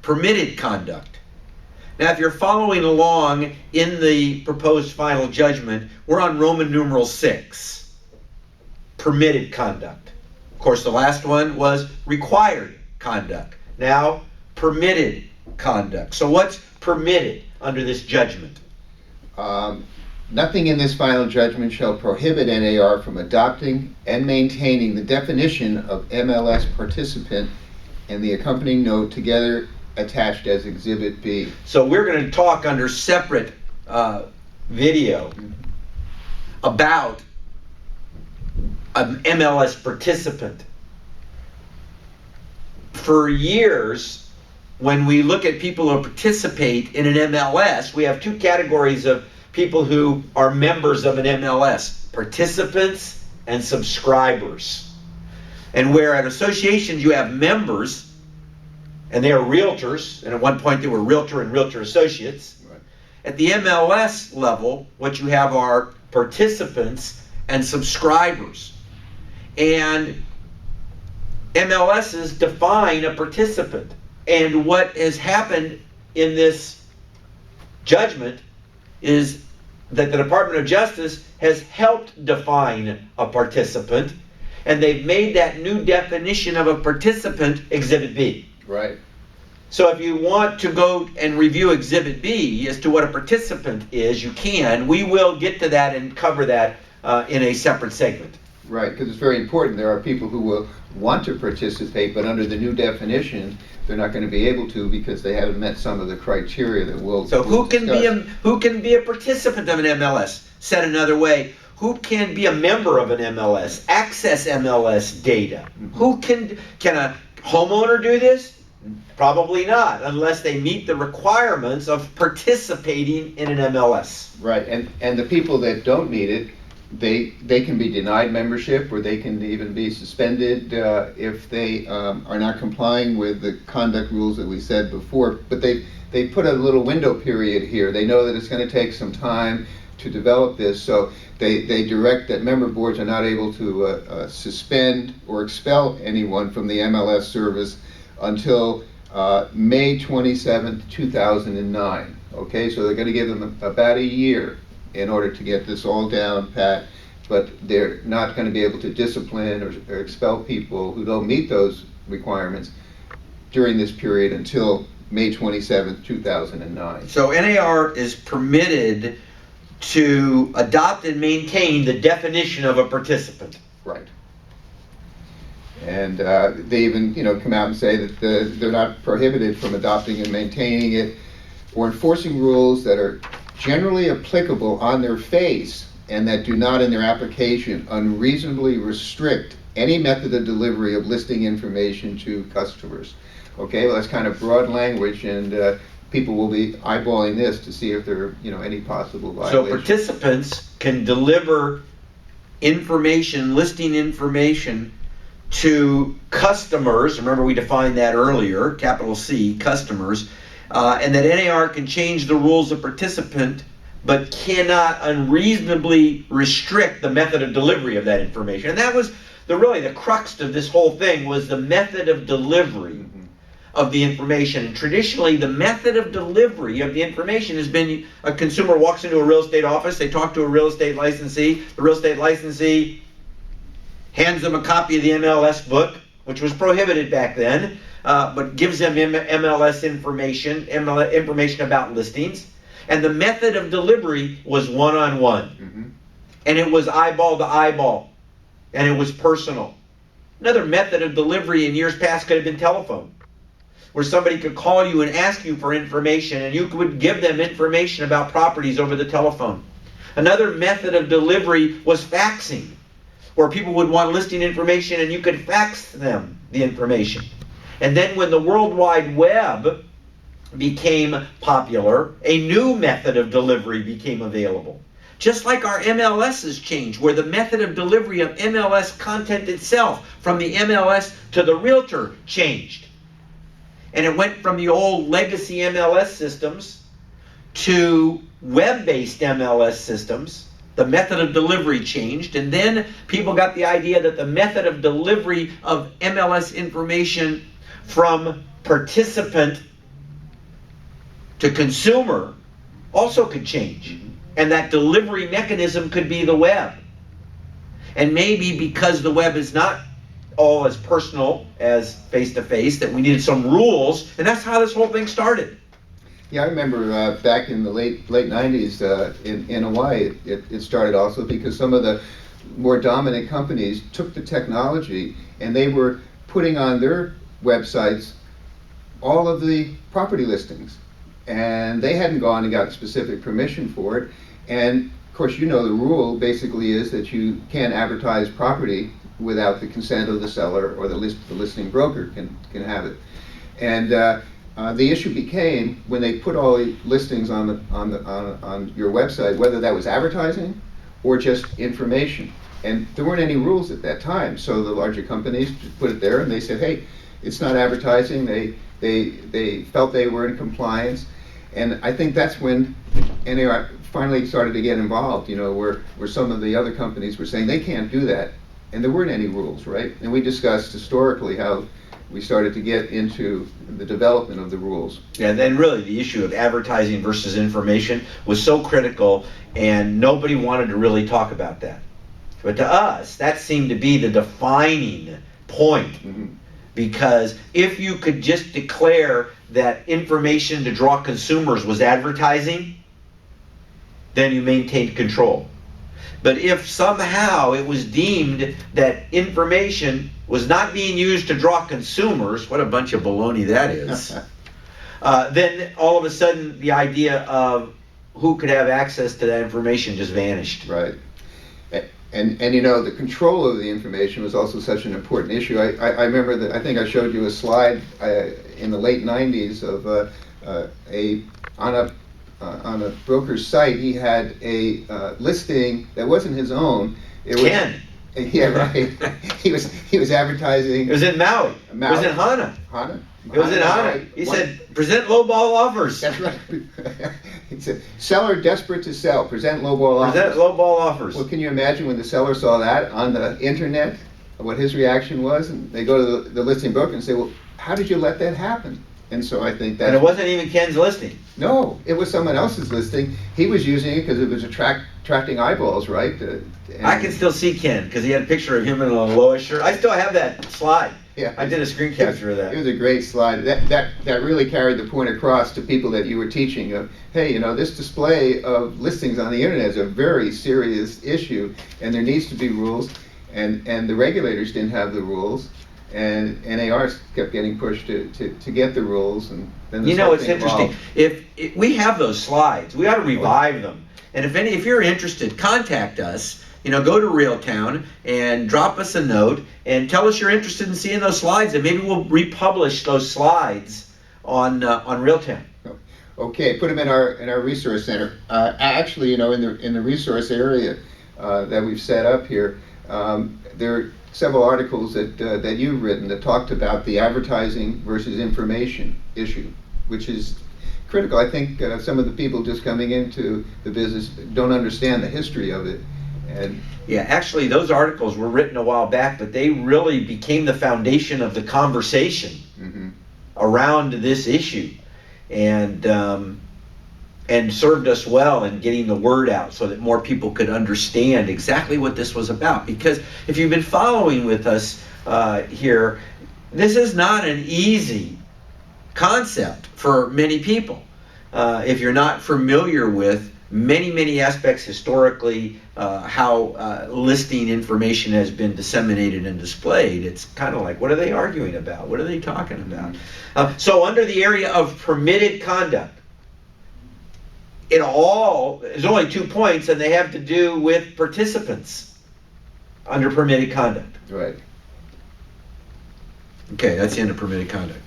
permitted conduct. Now, if you're following along in the proposed final judgment, we're on Roman numeral 6, permitted conduct. Of course, the last one was required conduct. Now, permitted conduct. So what's permitted under this judgment? Nothing in this final judgment shall prohibit NAR from adopting and maintaining the definition of MLS participant and the accompanying note together attached as Exhibit B. So we're going to talk under separate video about an MLS participant. For years, when we look at people who participate in an MLS, we have two categories of people who are members of an MLS, participants and subscribers. And where at associations you have members, and they are realtors, and at one point they were realtor and realtor associates. Right. At the MLS level, what you have are participants and subscribers. And MLSs define a participant. And what has happened in this judgment is that the Department of Justice has helped define a participant, and they've made that new definition of a participant Exhibit B. Right. So if you want to go and review Exhibit B as to what a participant is, you can. We will get to that and cover that in a separate segment. Right, because it's very important. There are people who will want to participate, but under the new definition, they're not going to be able to because they haven't met some of the criteria that we'll So who can be a participant of an MLS? Said another way, who can be a member of an MLS, access MLS data? Who can a homeowner do this? Probably not, unless they meet the requirements of participating in an MLS. Right, and the people that don't meet it, they can be denied membership, or they can even be suspended if they are not complying with the conduct rules that we said before. But they put a little window period here. They know that it's going to take some time to develop this, so they direct that member boards are not able to suspend or expel anyone from the MLS service until May 27th, 2009. Okay, so they're going to give them about a year in order to get this all down pat, but they're not going to be able to discipline or expel people who don't meet those requirements during this period until May 27th, 2009. So NAR is permitted to adopt and maintain the definition of a participant. Right. And they even, come out and say that they're not prohibited from adopting and maintaining it or enforcing rules that are generally applicable on their face and that do not in their application unreasonably restrict any method of delivery of listing information to customers. Okay, well, that's kind of broad language, and people will be eyeballing this to see if there are any possible violations. So participants can deliver information, listing information to customers. Remember, we defined that earlier, capital C, customers. And that NAR can change the rules of participant, but cannot unreasonably restrict the method of delivery of that information. And that was really the crux of this whole thing, was the method of delivery of the information. And traditionally, the method of delivery of the information has been a consumer walks into a real estate office, they talk to a real estate licensee, the real estate licensee hands them a copy of the MLS book, which was prohibited back then, but gives them MLS information, information about listings. And the method of delivery was one-on-one. And it was eyeball to eyeball. And it was personal. Another method of delivery in years past could have been telephone, where somebody could call you and ask you for information, and you would give them information about properties over the telephone. Another method of delivery was faxing, where people would want listing information and you could fax them the information. And then when the World Wide Web became popular, a new method of delivery became available. Just like our MLSs changed, where the method of delivery of MLS content itself from the MLS to the realtor changed. And it went from the old legacy MLS systems to web-based MLS systems. The method of delivery changed, and then people got the idea that the method of delivery of MLS information from participant to consumer also could change. And that delivery mechanism could be the web. And maybe because the web is not all as personal as face-to-face, that we needed some rules, and that's how this whole thing started. Yeah, I remember back in the late 90s in Hawaii, it started also because some of the more dominant companies took the technology and they were putting on their websites all of the property listings. And they hadn't gone and got specific permission for it. And of course, you know, the rule basically is that you can't advertise property without the consent of the seller, or the listing broker can have it. And the issue became when they put all the listings on your website, whether that was advertising or just information. And there weren't any rules at that time, so the larger companies just put it there and they said, hey, it's not advertising. They felt they were in compliance, and I think that's when NAR finally started to get involved. You know, where some of the other companies were saying they can't do that, and there weren't any rules, right? And we discussed historically how we started to get into the development of the rules. Yeah, and then really the issue of advertising versus information was so critical, and nobody wanted to really talk about that. But to us, that seemed to be the defining point. Mm-hmm. Because if you could just declare that information to draw consumers was advertising, then you maintained control. But if somehow it was deemed that information was not being used to draw consumers, what a bunch of baloney that is, then all of a sudden the idea of who could have access to that information just vanished. Right. And you know, the control of the information was also such an important issue. I remember that, I think I showed you a slide in the late 90s of on a broker's site. He had a listing that wasn't his own. It was, Ken. Yeah, right. He was advertising. It was in Maui. Maui. It was in Hana. Hana? It was in Hana. He said, present lowball offers. That's right. He said, seller desperate to sell, present lowball offers. Present lowball offers. Well, can you imagine when the seller saw that on the internet, what his reaction was? And they go to the listing broker and say, well, how did you let that happen? And so I think that... And it wasn't even Ken's listing. No, it was someone else's listing. He was using it because it was attracting eyeballs, right? I can still see Ken, because he had a picture of him in a Lois shirt. I still have that slide. Yeah. I did a screen capture of that. It was a great slide. That really carried the point across to people that you were teaching of, hey, you know, this display of listings on the internet is a very serious issue, and there needs to be rules, and the regulators didn't have the rules, and NAR kept getting pushed to get the rules, and then You know, it's interesting. If we have those slides, we ought to revive them. And if you're interested, contact us. You know, go to Reeltown and drop us a note and tell us you're interested in seeing those slides, and maybe we'll republish those slides on Reeltown. Okay, put them in our resource center. Actually, you know, in the resource area that we've set up here, there are several articles that you've written that talked about the advertising versus information issue, which is critical. I think some of the people just coming into the business don't understand the history of it. And yeah, actually, those articles were written a while back, but they really became the foundation of the conversation around this issue, and served us well in getting the word out so that more people could understand exactly what this was about. Because if you've been following with us here, this is not an easy concept for many people. If you're not familiar with many aspects historically, how listing information has been disseminated and displayed, it's kind of like, what are they arguing about? What are they talking about? So under the area of permitted conduct, there's only 2 points, and they have to do with participants under permitted conduct. right. Okay, that's the end of permitted conduct.